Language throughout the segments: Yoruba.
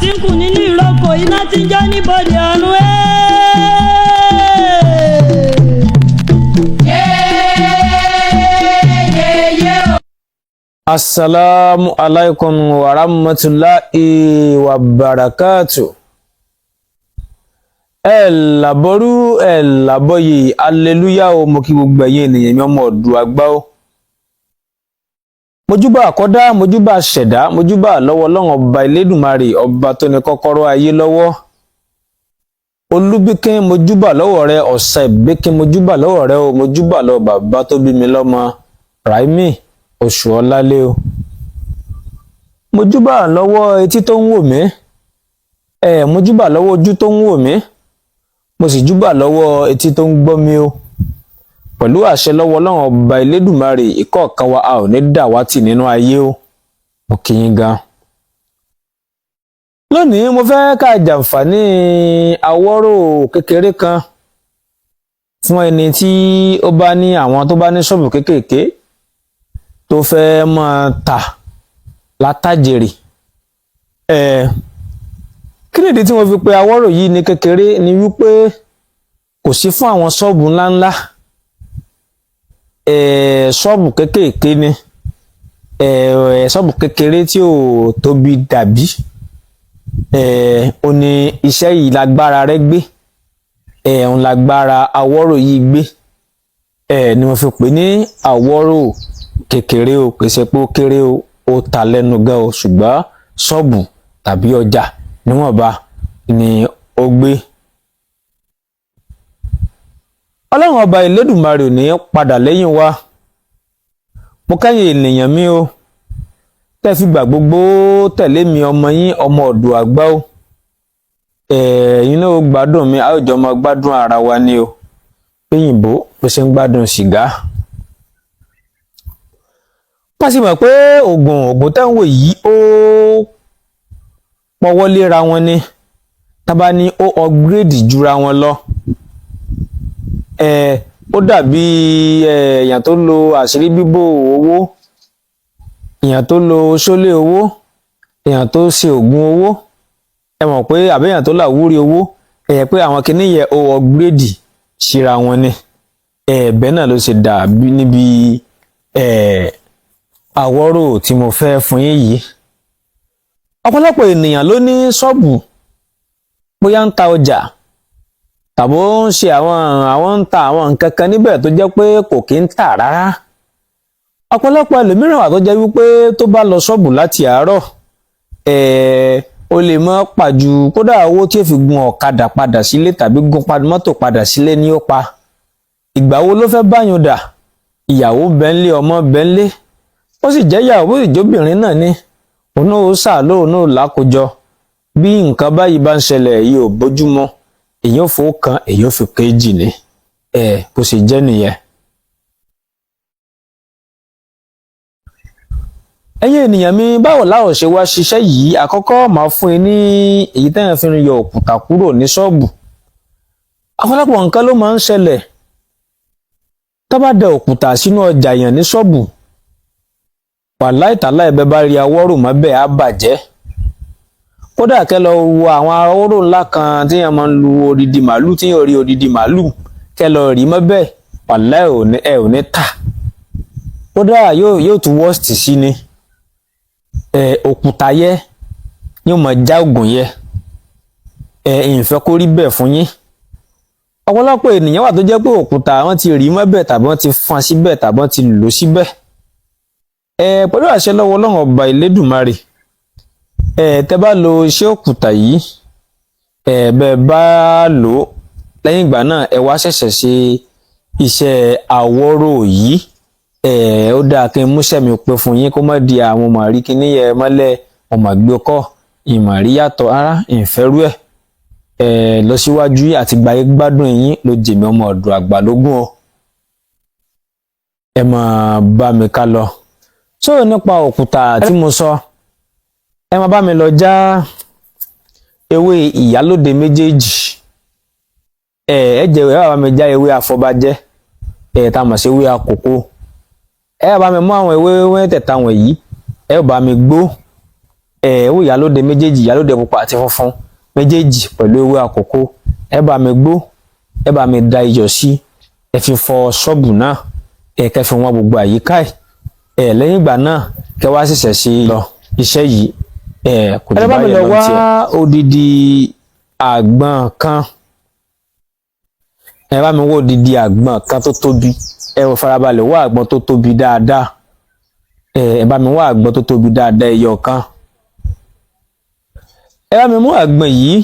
tí ń kù nínú ìrókò iná tí ń jó níbodè ọ̀run Assalamu alaikum wa rahmatullahi wa barakatuh. Laboru laboyi hallelujah o mo kí gbogbo ẹ̀yin ènìyàn mi ọmọ Oòduà àgbà o. Mojúbà àkọ́dá, mojúbà ṣẹ̀dá, mojúbà lọ́wọ́ Ọlọ́run ọba Elédùmarè, ọba tó ní kọ́kọ́rọ́ ayé lọ́wọ́. Olúbíkin mojúbà lọ́wọ́ rẹ, Ọ̀sà ìbíkin mojúbà lọ́wọ́ rẹ o, mojúbà lọ́wọ́ bàbá tó bí mi lọ́mọ, Raimi Oṣùọlálé o. Mojúbà lọ́wọ́ etí tó ń wò mí. Mojúbà lọ́wọ́ ojú tó ń wò mí. Mo sì júbà lọ́wọ́ etí tó ń gbọ́ mi o. Pẹ̀lú àṣẹ lọ́wọ́ Ọlọ́run ọba Elédùmarè, ìkọ̀ọ̀kan wa a ò ní dàwátì nínú ayé o. Mo kí yín gan. Lónìí mo fẹ́ ká jàǹfààní àwọ́rò kékeré kan fún ẹni tí ó bá ní àwọn tó bá ní ṣọ́ọ̀bù kékèké tó fẹ́ máa tà látàjèrè. Kí nìdí tí mo fi pe àwọ́rò yìí ní kékeré ni wípé kò sí fún àwọn ṣọ́ọ̀bù ńláńlá. Ṣọ́ọ̀bù kékèké ni. Ṣọ́ọ̀bù kékeré tí ò tóbi dàbí. Ó ní iṣẹ́ yìí lágbára rẹ̀ gbé. Òun lágbára àwọ́rò yìí gbé. Ni mo fi pè ní àwọ́rò kékeré o, kì í ṣe pé ó kéré o, ó ta lẹ́nu gan o, ṣùgbọ́n ṣọ́ọ̀bù tàbí ọjà níwọ̀nba ni ó gbé. Ọlọ́run ọba Elédùmarè ò ní padà lẹ́yìn wa. Mo kẹ́yìn ènìyàn mi o, tẹ́ fi gbà gbogbo tẹ̀lé mi ọmọ yín ọmọ Oòduà àgbà o. Ẹ̀yin náà ó gbádùn mi, a ó jọ máa gbádùn ara wa ni o. Péyìnbó bó ṣe ń gbádùn sìgá. Wọ́n sì mọ̀ pé oògùn tẹ́ ń wò yìí ó pọwọ́ léra wọn ni. Tábà ní ó upgrade jura wọn lọ. Ó dàbí èèyàn tó lo àṣírí bíbò owó, èèyàn tó lo ṣólé owó, èèyàn tó ṣe oògùn owó. Ẹ mọ̀ pé àbẹ́yàn tó làwúrí owó, pé àwọn kìíní yẹ ó upgrade síra wọn ni. Bẹ́ẹ̀ náà ló ṣe dàbí níbi àwọ́rò tí mo fẹ́ fún yín yìí. Ọ̀pọ̀lọpọ̀ ènìyàn ló ní ṣọ́ọ̀bù, bóyá ń ta ọjà tàbí ó ń ṣe àwọn ń ta àwọn nǹkan kan níbẹ̀ tó jẹ́ pé kò kí ń tà rárá. Ọ̀pọ̀lọpọ̀ ẹlòmíràn wà tó jẹ́ wípé tó bá lọ ṣọ́ọ̀bù láti àárọ̀, ó lè mọ́ pàjù kódà owó tí ó fi gun ọ̀kadà padà sílé tàbí gun mọ́tò padà sílé ni ó pa. Ìgbà wo ló fẹ́ báyọ̀ dà? Ìyàwó bẹ́ńlé, ọmọ bẹ́ńlé. Ó sì jẹ́ ìyàwó ìjóbìnrin náà ni. Òun náà ó sàlọ́, òun náà ó lákòjọ. Bí nǹkan báyìí bá ń ṣẹlẹ̀ èyí ò bójúmọ́. Èyí ò fowó kan, èyí ò fi kejì ní. Bó ṣe jẹ́ nìyẹn. Ẹ̀yin ènìyàn mi, báwo láwọ̀ ṣe wá ṣiṣẹ́ yìí? Àkọ́kọ́ máa fún yín ní èyí tẹ́yàn fi ń yọ òkúta kúrò ní ṣọ́ọ̀bù. Ọ̀pọ̀lọpọ̀ nǹkan ló máa ń ṣẹlẹ̀. Tá bá da òkúta sínú ọjà yẹn ní ṣọ́ọ̀bù, wàláhì tàláhì bẹ́ bá rí àwọ́rò mọ́ bẹ́ẹ̀ á bàjẹ́. Kódà kẹ́ lọ wo àwọn àwọ́rò ńlá kan tí yẹn máa ń lu odidi màálù, tí yóò rí odidi màálù, kẹ́ lọ rí mọ́ bẹ́ẹ̀, wàláhì ò ní tà. Kódà yóò tún worst sí ni. Òkúta yẹ yóò máa já ògùn yẹ. Ìfẹ́ kó rí bẹ́ẹ̀ fún yín. Ọ̀pọ̀lọpọ̀ ènìyàn wà tó jẹ́ pé òkúta wọ́n ti rí mọ́ bẹ́ẹ̀ tàbí wọ́n ti fọ́n síbẹ̀ tàbí wọ́n ti lò síbẹ̀. Pẹ̀lú àṣẹ lọ́wọ́ Ọlọ́run ọba Elédùmarè, tẹ́ bá lo iṣẹ́ òkúta yìí, bẹ́ẹ̀ bá lò ó lẹ́yìn ìgbà náà ẹ wá ṣẹ̀ṣẹ̀ ṣe iṣẹ́ àwọ́rò yìí. Ó dáa kí n múṣẹ́ mi pé fún yín kó má di àwọn màrí kíní yẹ mọ́lẹ̀ ọmọ gbé ọkọ̀ ìmọ̀rí yàtọ̀ ara ìfẹ́rú ẹ̀. Lọ síwájú àti gbáyé gbádùn yín ló jèmi ọmọ Oòduà àgbà lógún o. Ẹ máa bá mi ká lọ. Sọ̀rọ̀ nípa òkúta tí mo sọ, ẹ máa bá mi lọ já ewé ìyálóde méjèèjì. Ẹ bá mi já ewé àfọ̀bàjẹ́, tá a mọ̀ sí ewé àkókò. Ẹ bá mi mú àwọn ewé mẹ́tẹ̀ẹ̀ta wọ̀nyí, ẹ bá mi gbó ewé ìyálóde méjèèjì, ìyálóde pupa àti funfun méjèèjì pẹ̀lú ewé àkókò, ẹ bá mi gbó, ẹ bá mi da iyọ̀ sí, ẹ fi fọ ṣọ́ọ̀bù náà, kẹ́ fi wọ́n gbogbo àyíká ẹ̀, lẹ́yìn ìgbà náà kẹ́ wá ṣẹ̀ṣẹ̀ ṣe lọ iṣẹ́ yìí, kò jù báyìí lọ tiẹ̀. ẹ bá mi lọ wá odidi àgbọn kan, ẹ bá mi wá odidi àgbọn kan tó tóbi, ẹ wò farabalẹ̀ wá àgbọn tó tóbi dáadáa, ẹ bá mi wá àgbọn tó tóbi dáadáa ẹyọ kan. ẹ bá mi mú àgbọn yìí,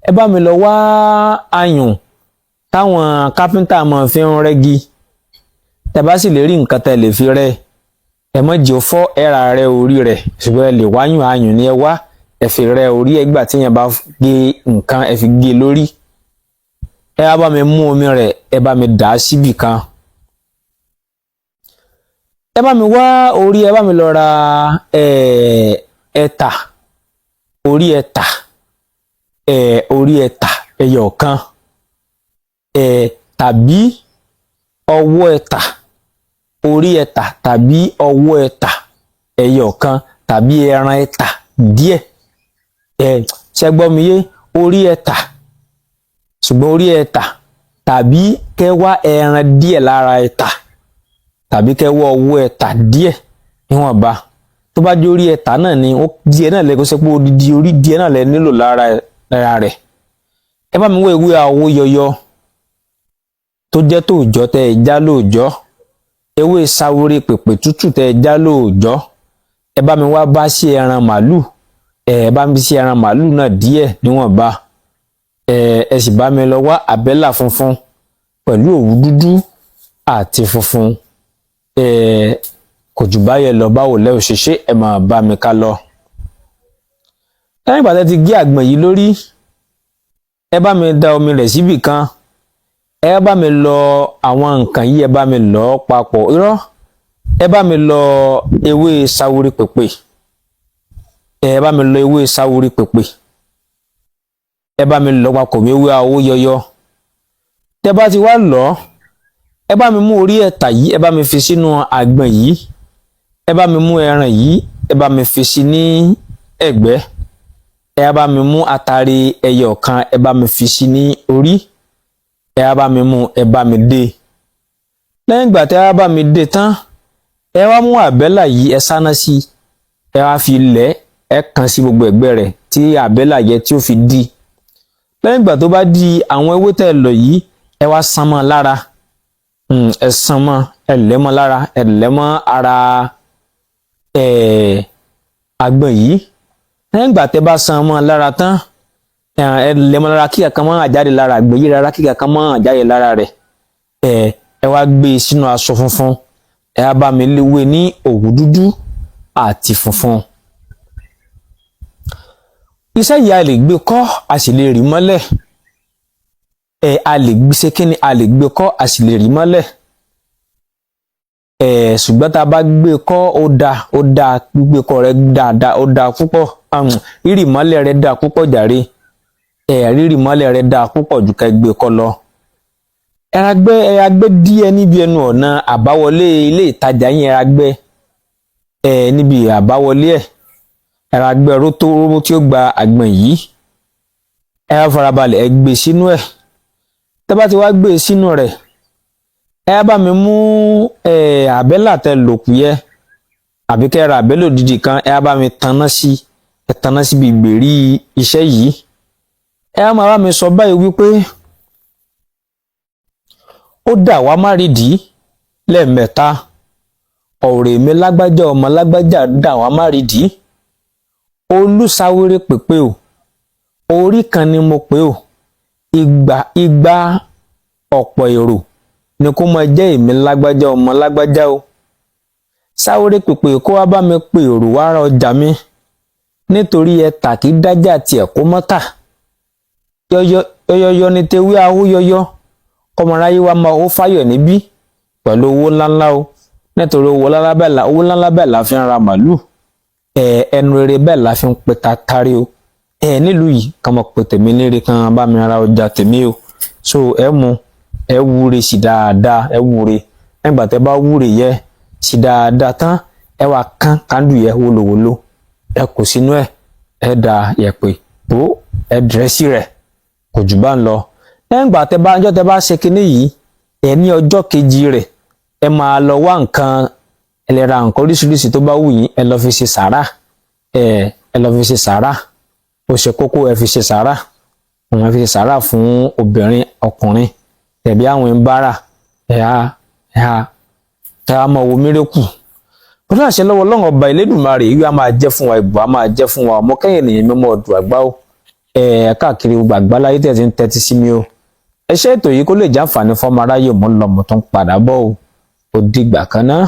ẹ bá mi lọ wá ayùn táwọn kápẹ́ńtà máa fi ń rẹ́gi, tẹ́ bá sì lè rí nǹkan tẹ́ lè fi rẹ́, ẹ má jẹ́ ó fọ́, ẹ ra rẹ́ orí rẹ̀, ṣùgbọ́n ẹ lè wáyùn ayùn ní ẹ wá, ẹ fi rẹ́ orí ẹ gbà tí yẹn bá gé nǹkan ẹ fi gé lórí. ẹ bá mi mú omi rẹ̀, ẹ bá mi dà á síbì kan. ẹ bá mi wá orí, ẹ bá mi lọ ra ẹ̀tà, orí ẹ̀tà, orí ẹ̀tà ẹyọ kan, tàbí ọwọ́ ẹ̀tà, orí ẹ̀tà tàbí ọwọ́ ẹ̀tà ẹyọ kan, tàbí ẹran ẹ̀tà díẹ̀, ṣẹ́gbọ́n mi yé, orí ẹ̀tà, ṣùgbọ́n orí ẹ̀tà, tàbí kẹ́ wá ẹran díẹ̀ lára ẹ̀tà, tàbí kẹ́ wá ọwọ́ ẹ̀tà díẹ̀ níwọ̀nba. tó bá jẹ́ orí ẹ̀tà náà ni ó díẹ̀ náà lẹ kó ṣe pé odidi orí díẹ̀ náà lẹ nílò lára rẹ̀. ẹ bá mi wá ewé àwo yọyọ tó jẹ́ tòòjọ́ tẹ́ ẹ já lóòjọ́, ewé sáwórí pèpè tútù tẹ́ ẹ já lóòjọ́, ẹ bá mi wá bá sí ẹran màálù, ẹ bá mi sí ẹran màálù náà díẹ̀ níwọ̀nba, ẹ sì bá mi lọ wá àbẹ́là funfun pẹ̀lú òwú dúdú àti funfun, kò jù báyẹn lọ. báwo lẹ́ ò ṣe ṣe, ẹ máa bá mi ká lọ. lẹ́yìn ìgbà tẹ́ ti gé àgbọ̀n yìí lórí, ẹ bá mi da omi rẹ̀ síbì kan, ẹ bá mi lọ àwọn nǹkan yìí, ẹ bá mi lọ papọ̀, irọ́, ẹ bá mi lọ ewé sáwórí pèpè, ẹ bá mi lọ ewé sáwórí pèpè, ẹ bá mi lọ papọ̀ mọ́ ewé àwo yọyọ. tẹ́ bá ti wá lọ, ẹ bá mi mú orí ẹ̀tà yìí, ẹ bá mi fi sínú àgbọ̀n yìí, ẹ bá mi mú ẹran yìí, ẹ bá mi fi sí ní ẹ̀gbẹ́, ẹ bá mi mú àtàrí ẹyọ kan, ẹ bá mi fi sí ní orí, ẹ bá mi mú, ẹ bá mi dé. lẹ́yìn ìgbà tí ẹ bá mi dé tán, ẹ wá mú àbẹ́là yìí, ẹ sáná sí, ẹ wá fi lẹ̀, ẹ kàn sí gbogbo ẹ̀gbẹ́ rẹ̀ tí àbẹ́là yẹ tí ó fi dí. lẹ́yìn ìgbà tó bá di àwọn ewé tẹ́ lọ yìí, ẹ wá sán mọ́ lára, ẹ sán mọ́, ẹ lẹ̀ mọ́ lára, ẹ lẹ̀ mọ́ ara àgbọ̀n yìí. lẹ́yìn ìgbà tẹ́ bá sán mọ́ lára tán, ẹ lẹ̀ mọ́ lára kí kankan má jáde lára àgbọ̀n yìí rárá, kí kankan má jáde lára rẹ̀, ẹ wá gbé e sínú aṣọ funfun, ẹ wá bá mi léwé ní òwú dúdú àti funfun. iṣẹ́ yìí a lè gbé kọ́, a sì lè rí mọ́lẹ̀, a lè gbé ṣe kíni, a lè gbé kọ́, a sì lè rí mọ́lẹ̀, ṣùgbọ́n tá a bá gbé kọ́ ó dáa, gbígbé kọ́ rẹ̀ dáadáa, ó dáa púpọ̀, rírì mọ́lẹ̀ rẹ̀ dáa púpọ̀ jàre, rírì mọ́lẹ̀ rẹ̀ dáa púpọ̀ jù ká gbé kọ́ lọ. ẹra gbé díẹ̀ níbi ẹnu ọ̀nà àbáwọlé ilé ìtajà yín, ẹra gbé níbi àbáwọlé ẹra gbé rótó tí ó gba àgbọ̀n yìí, ẹ wá farabalẹ̀ ẹ gbé sínú ẹ̀. tẹ́ bá ti wá gbé sínú rẹ̀, ẹ bá mi mú àbẹ́là tẹ́ lòkù yẹ, àbí kẹ́ ra àbẹ́là òdìdí kan, ẹ bá mi tanná sí, ẹ tanná síbi ìgbèrí iṣẹ́ yìí. ẹ máa bá mi sọ báyìí wípé ó dà wá má rídìí lẹ́ẹ̀mẹ́ta, ọ̀rẹ́ mi lágbájá ọmọ lágbájá dà wá má rídìí, olùsáwéré pèpè o, orí kan ni mo pè o, igba ọ̀pọ̀ èrò ni kó máa jẹ́ èmi lágbájá ọmọ lágbájá o. sáwéré pèpè kó wá bá mi pè èrò wá ra ọjà mi, nítorí ẹ̀tà kì í dájà tiẹ̀ kó mọ́tà. yọyọyọ ni tewé ahó yọyọ, kọmọráyé wa máa ó fáyọ̀ níbí pẹ̀lú owó ńláńlá o, nítorí owó ńláńlá bẹ́ẹ̀ la fi ń ra màálù, ẹnu rere bẹ́ẹ̀ la fi ń pe tatari o. nílùú yìí kàn mọ̀ pé tèmi lére kan bá mi ra ọjà tèmi o. so ẹ wúre sí dáadáa, ẹ wúre. nígbà tẹ́ bá wúre yẹ sí dáadáa tán, ẹ wá kán kándù yẹ wólowòlo, ẹ kò sínú ẹ da yẹ̀pẹ̀ tó ẹ dírẹ́sì rẹ̀ kò jù bá ń lọ. lẹ́yìn ìgbà tẹ́ bá ṣe kinní yìí ẹ ní ọjọ́ kejì rẹ̀ ẹ máa lọ wá nǹkan ẹ lè ra nǹkan oríṣiríṣi tó bá wù yín ẹ lọ fi ṣe sàárà ẹ lọ fi ṣe sàárà ó ṣe kókó ẹ fi ṣe sàárà wọn fi ṣe sàárà fún obìnrin ọkùnrin tẹ̀bí àwọn ìbára ẹ mọ̀ wo mírèkù pẹ̀lú àṣẹ lọ́wọ́ Ọlọ́run ọba Elédùmarè ìwé a máa jẹ́ fún wa ìbò a máa jẹ́ fún wa ọmọ kẹ́yìn ènìyàn mímọ́ ọdún àgbá ó káàkiri gbogbo àgbáláyé tẹ̀ ti ń tẹ́tí sí mi o ẹ ṣe ètò yìí kó lè jẹ́ àǹfààní fọ́mọ aráyé mọ́ ń lọ mọ́ tó ń padà bọ̀ ó dìgbà kan náà.